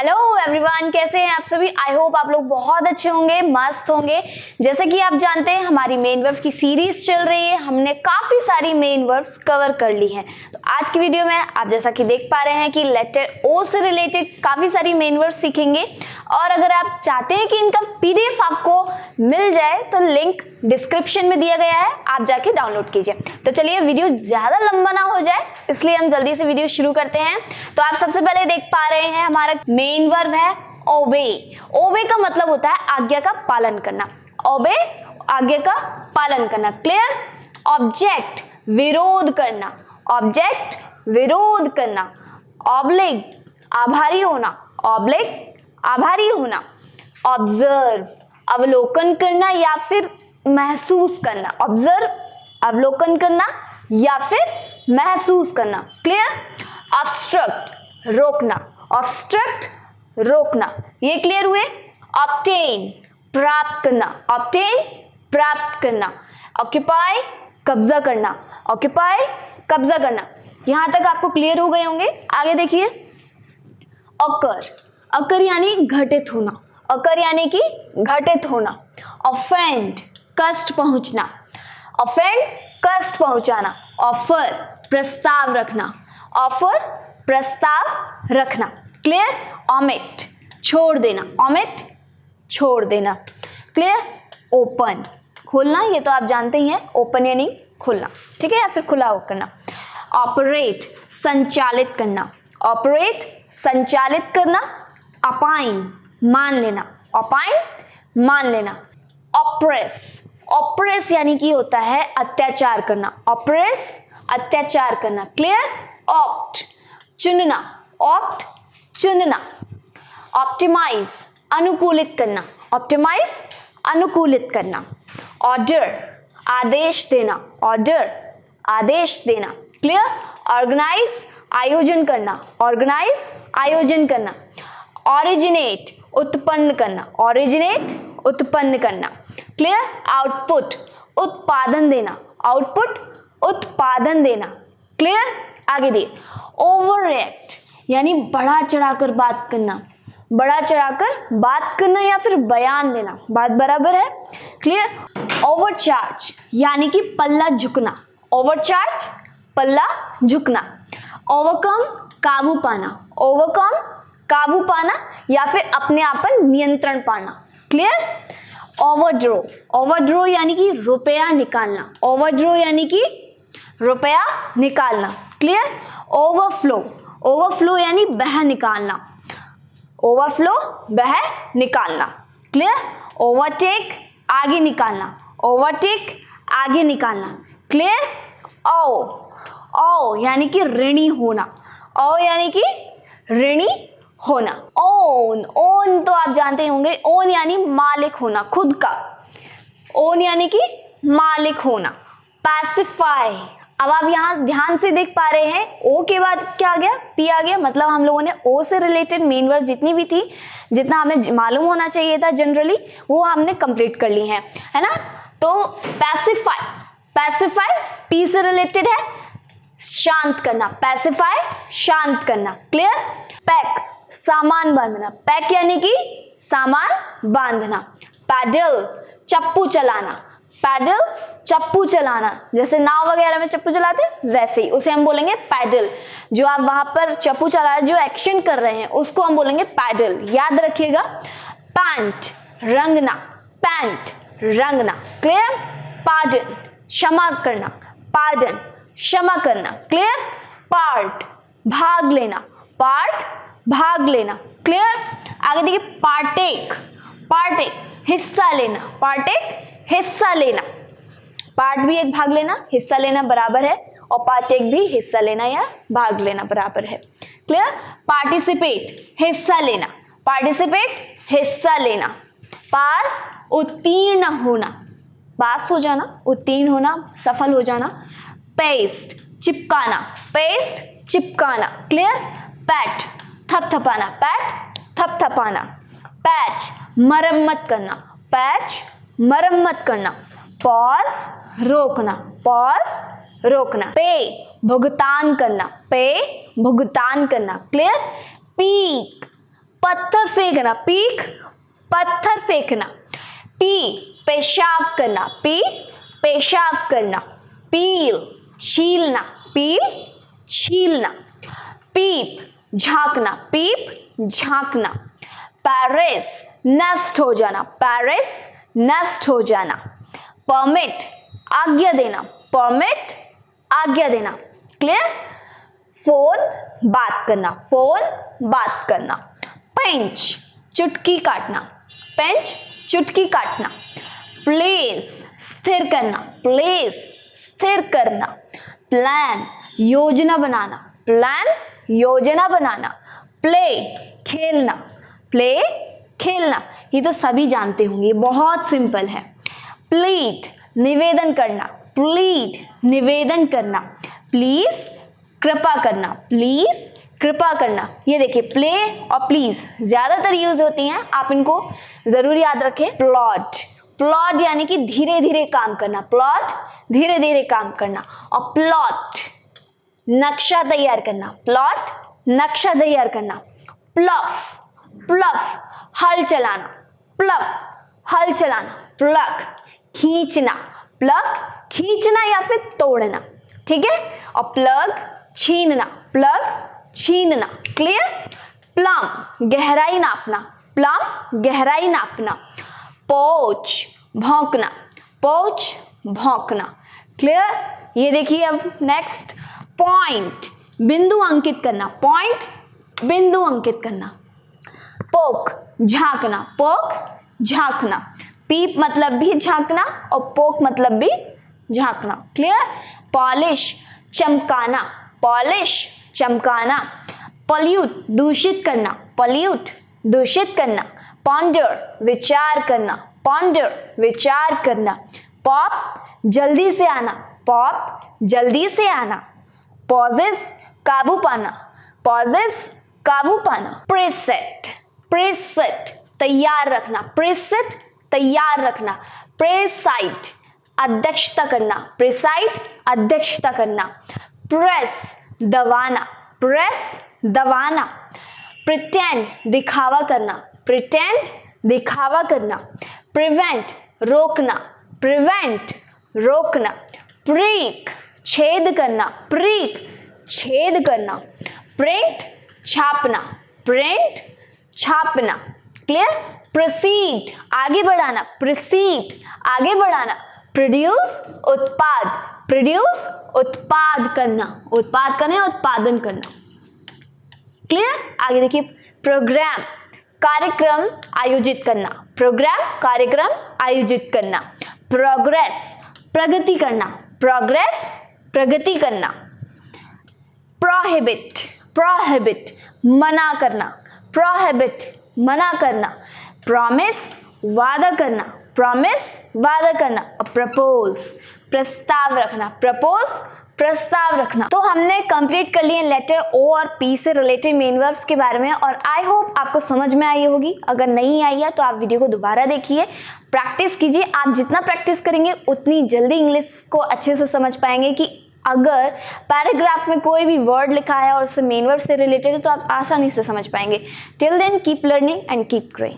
Hello everyone, कैसे हैं आप सभी। आई होप आप लोग बहुत अच्छे होंगे, मस्त होंगे। जैसे कि आप जानते हैं हमारी मेन वर्ब की सीरीज चल रही है। हमने काफी सारी मेन वर्ब्स कवर कर ली हैं। तो आज की वीडियो में आप जैसा कि देख पा रहे हैं कि लेटर ओ से रिलेटेड काफी सारी मेन वर्ब्स सीखेंगे। और अगर आप चाहते हैं कि इनका पीडीएफ आपको मिल जाए तो लिंक डिस्क्रिप्शन में दिया गया है, आप जाके डाउनलोड कीजिए। तो चलिए, वीडियो ज्यादा लंबा ना हो जाए इसलिए हम जल्दी से वीडियो शुरू करते हैं। तो आप सबसे पहले देख पा रहे हैं हमारा मेन वर्ब है ओबे। ओबे का मतलब होता है आज्ञा का पालन करना। ओबे, आज्ञा का पालन करना। क्लियर। ऑब्जेक्ट, विरोध करना। ऑब्जेक्ट, विरोध करना। ऑब्लिक, आभारी होना। ऑब्लिक, आभारी होना। ऑब्जर्व, अवलोकन करना या फिर महसूस करना। ऑब्जर्व, अवलोकन करना या फिर महसूस करना। क्लियर। ऑब्स्ट्रक्ट, रोकना। ऑब्स्ट्रक्ट, रोकना। ये क्लियर हुए। ऑब्टेन, प्राप्त करना। ऑब्टेन, प्राप्त करना। ऑक्यूपाई, कब्जा करना। ऑक्यूपाई, कब्जा करना। यहां तक आपको क्लियर हो गए होंगे। आगे देखिए। अकर, अकर यानी घटित होना। अकर यानी कि घटित होना। ऑफेंड, कष्ट पहुंचना। ऑफेंड, कष्ट पहुंचाना। ऑफर, प्रस्ताव रखना। ऑफर, प्रस्ताव रखना। क्लियर। ओमिट, छोड़ देना। ओमिट, छोड़ देना। क्लियर। ओपन, खोलना। ये तो आप जानते ही हैं, ओपन यानी खोलना, ठीक है, या फिर खुला करना। ऑपरेट, संचालित करना। ऑपरेट, संचालित करना। अपाइन, मान लेना। अपाइन, मान लेना। ऑप्रेस, ऑप्रेस यानी कि होता है अत्याचार करना। ऑप्रेस, अत्याचार करना। क्लियर। ऑप्ट, चुनना। ऑप्ट, चुनना। ऑप्टिमाइज, अनुकूलित करना। ऑप्टिमाइज, अनुकूलित करना। ऑर्डर, आदेश देना। ऑर्डर, आदेश देना। क्लियर। ऑर्गेनाइज, आयोजन करना। ऑर्गेनाइज, आयोजन करना। ओरिजिनेट, उत्पन्न करना। ओरिजिनेट, उत्पन्न करना। क्लियर। आउटपुट, उत्पादन देना। आउटपुट, उत्पादन देना। क्लियर। आगे दिए। ओवर रिएक्ट यानी बढ़ा चढ़ाकर बात करना। बढ़ा चढ़ाकर बात करना या फिर बयान देना, बात बराबर है। क्लियर। ओवरचार्ज यानी कि पल्ला झुकना। ओवरचार्ज, पल्ला झुकना। ओवरकम, काबू पाना। ओवरकम, काबू पाना या फिर अपने आप पर नियंत्रण पाना। क्लियर। ओवरड्रो, ओवरड्रो यानी कि रुपया निकालना। ओवरड्रो यानी कि रुपया निकालना। क्लियर। ओवरफ्लो, ओवरफ्लो यानी बह निकालना। ओवरफ्लो, बह निकालना। क्लियर। ओवरटेक, आगे निकालना। ओवरटेक, आगे निकालना। क्लियर। ओ, ओ यानी कि ऋणी होना। ओ यानी कि ऋणी होना। ओन, ओन तो आप जानते होंगे, ओन यानी मालिक होना, खुद का। ओन यानी कि मालिक होना। पैसिफाई, अब आप यहां ध्यान से देख पा रहे हैं ओ के बाद क्या आ गया, पी आ गया। मतलब हम लोगों ने ओ से रिलेटेड मेन वर्ड जितनी भी थी, जितना हमें मालूम होना चाहिए था जनरली, वो हमने कंप्लीट कर ली है ना। तो पैसिफाई, पैसिफाई पी से रिलेटेड है, शांत करना। पैसिफाई, शांत करना। क्लियर। पैक, सामान बांधना। पैक यानी कि सामान बांधना। पैडल, चप्पू चलाना। पैडल, चप्पू चलाना। जैसे नाव वगैरह में चप्पू चलाते हैं वैसे ही उसे हम बोलेंगे पैडल। जो आप वहां पर चप्पू चला जो एक्शन कर रहे हैं उसको हम बोलेंगे पैडल, याद रखिएगा। पैंट, रंगना। पैंट, रंगना। क्लियर। पार्डन, क्षमा करना। पार्डन, क्षमा करना। क्लियर। पार्ट, भाग लेना। पार्ट, भाग लेना। क्लियर। आगे देखिए। पार्टेक, पार्टेक हिस्सा लेना। पार्टेक, हिस्सा लेना। पार्ट भी एक भाग लेना, हिस्सा लेना बराबर है, और पार्टेक भी हिस्सा लेना या भाग लेना बराबर है। क्लियर। पार्टिसिपेट, हिस्सा लेना। पार्टिसिपेट, हिस्सा लेना। पास, उत्तीर्ण होना। पास हो जाना, उत्तीर्ण होना, सफल हो जाना। पेस्ट, चिपकाना। पेस्ट, चिपकाना। क्लियर। पैट, थपथपाना। पैट, थपथपाना। पैच, मरम्मत करना। पैच, मरम्मत करना। पॉज, रोकना। पॉज, रोकना। पे, भुगतान करना। पे, भुगतान करना। क्लियर। पीक, पत्थर फेंकना, पीक पत्थर फेंकना। पी पेशाब करना, पी पेशाब करना। पील छीलना, पील छीलना। पीप झांकना, पीप झांकना। पेरिस नष्ट हो जाना, पेरिस नष्ट हो जाना। परमिट आज्ञा देना, परमिट आज्ञा देना। क्लियर? फोन बात करना, फोन बात करना। पेंच चुटकी काटना, पेंच चुटकी काटना। प्लेस स्थिर करना, प्लेस स्थिर करना। प्लान योजना बनाना, प्लान योजना बनाना। प्ले खेलना, प्ले खेलना। ये तो सभी जानते होंगे, ये बहुत सिंपल है। प्लीड निवेदन करना, प्लीड निवेदन करना। प्लीज कृपा करना, प्लीज कृपा करना। ये देखिए प्ले और प्लीज ज्यादातर यूज होती हैं, आप इनको जरूर याद रखें। प्लॉट, प्लॉट यानी कि धीरे धीरे काम करना, प्लॉट धीरे धीरे काम करना। और प्लॉट नक्शा तैयार करना, प्लॉट नक्शा तैयार करना। प्लफ, प्लफ हल चलाना, प्लफ हल चलाना। प्लग खींचना, प्लग खींचना या फिर तोड़ना, ठीक है। और प्लग छीनना, प्लग छीनना। क्लियर? प्लम गहराई नापना, प्लम गहराई नापना। पोच भौंकना, पोच भौंकना। क्लियर? ये देखिए अब नेक्स्ट पॉइंट बिंदु अंकित करना, पॉइंट बिंदु अंकित करना। पोक झांकना, पोक झांकना। पीप मतलब भी झांकना और पोक मतलब भी झांकना। क्लियर? पॉलिश चमकाना, पॉलिश चमकाना। पॉल्यूट दूषित करना, पॉल्यूट दूषित करना। पॉन्डर विचार करना, पॉन्डर विचार करना। पॉप जल्दी से आना, पॉप जल्दी से आना। पॉजेस काबू पाना, पॉजेस काबू पाना। प्रीसेट, प्रीसेट तैयार रखना, प्रीसेट तैयार रखना। प्रेसाइड अध्यक्षता करना, प्रेसाइड अध्यक्षता करना। प्रेस दबाना, प्रेस दबाना। प्रिटेंड दिखावा करना, प्रिटेंड दिखावा करना। प्रिवेंट रोकना, प्रिवेंट रोकना। प्रीक छेद करना, प्रीक छेद करना। प्रिंट छापना, प्रिंट छापना। क्लियर? प्रोसीड आगे बढ़ाना, प्रोसीड आगे बढ़ाना। प्रोड्यूस उत्पाद, प्रोड्यूस उत्पाद करना, उत्पाद करना, उत्पादन करना। क्लियर? आगे देखिए प्रोग्राम कार्यक्रम आयोजित करना, प्रोग्राम कार्यक्रम आयोजित करना। प्रोग्रेस प्रगति करना, प्रोग्रेस प्रगति करना। प्रोहिबिट, प्रोहिबिट मना करना, प्रोहिबिट मना करना। प्रॉमिस वादा करना, प्रॉमिस वादा करना। प्रपोज प्रस्ताव रखना, प्रपोज प्रस्ताव रखना। तो हमने कंप्लीट कर लिए लेटर ओ और पी से रिलेटेड मेन वर्ब्स के बारे में, और आई होप आपको समझ में आई होगी। अगर नहीं आई है तो आप वीडियो को दोबारा देखिए, प्रैक्टिस कीजिए। आप जितना प्रैक्टिस करेंगे उतनी जल्दी इंग्लिश को अच्छे से समझ पाएंगे कि अगर पैराग्राफ में कोई भी वर्ड लिखा है और उससे मेन वर्ब से रिलेटेड है तो आप आसानी से समझ पाएंगे। Till then keep learning and keep growing.